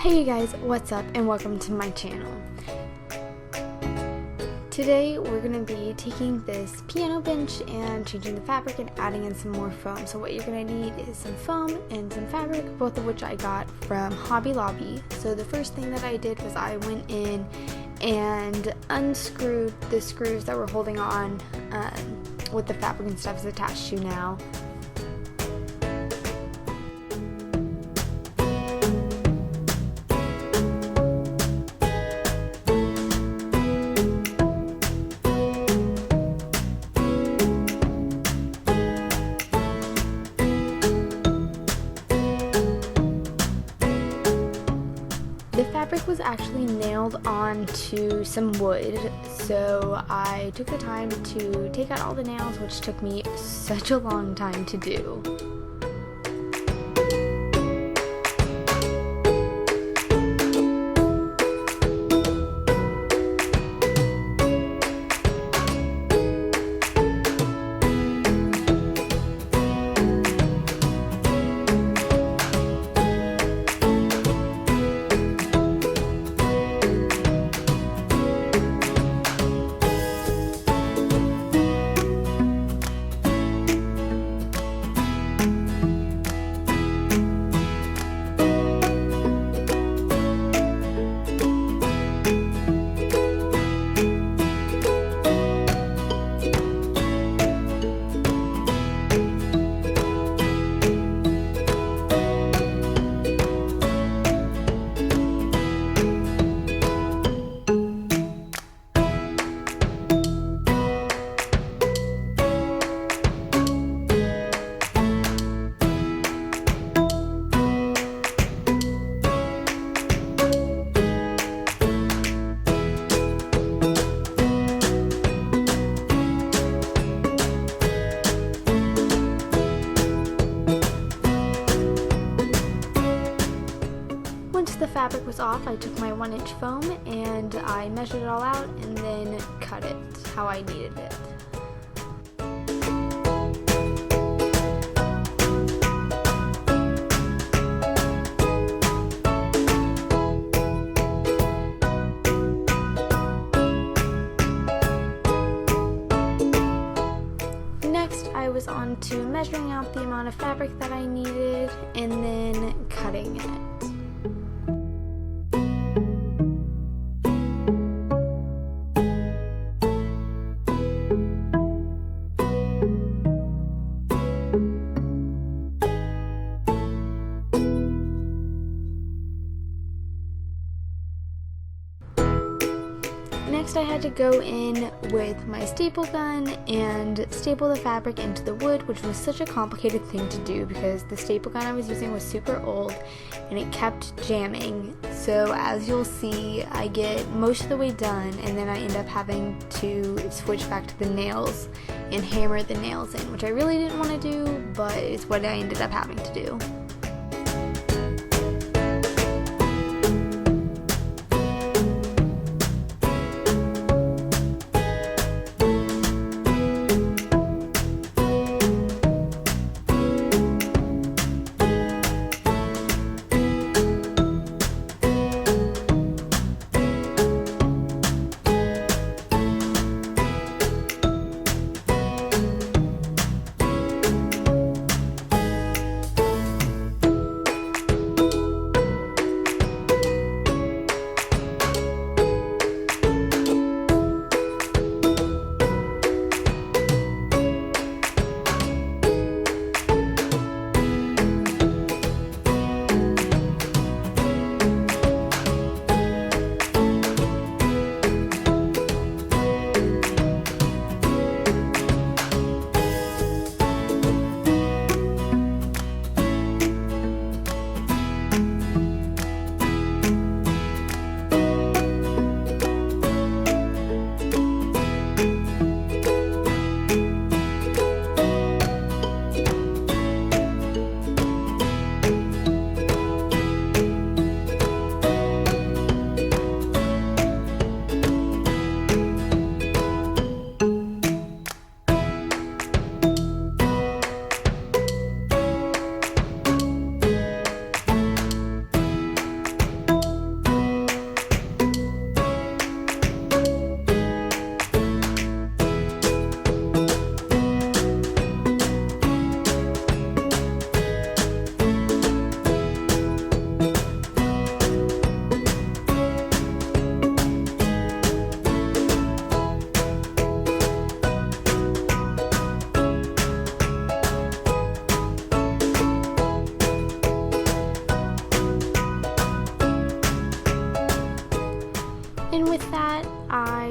Hey you guys, what's up and welcome to my channel. Today we're going to be taking this piano bench and changing the fabric and adding in some more foam. So what you're going to need is some foam and some fabric, both of which I got from Hobby Lobby. So the first thing that I did was I went in and unscrewed the screws that were holding on what the fabric and stuff is attached to now. The fabric was actually nailed onto some wood, so I took the time to take out all the nails, which took me such a long time to do. The fabric was off, I took my 1-inch foam and I measured it all out and then cut it how I needed it. Next, I was on to measuring out the amount of fabric that I needed and then cutting it. Next I had to go in with my staple gun and staple the fabric into the wood, which was such a complicated thing to do because the staple gun I was using was super old and it kept jamming. So as you'll see, I get most of the way done and then I end up having to switch back to the nails and hammer the nails in, which I really didn't want to do, but it's what I ended up having to do.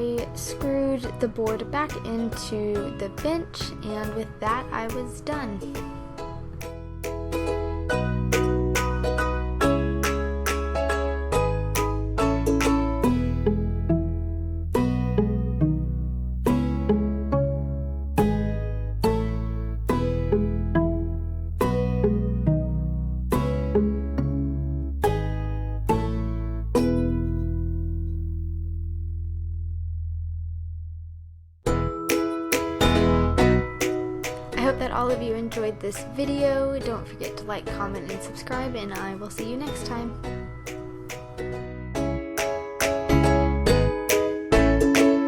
I screwed the board back into the bench, and with that I was done. I hope that all of you enjoyed this video. Don't forget to like, comment, and subscribe, and I will see you next time.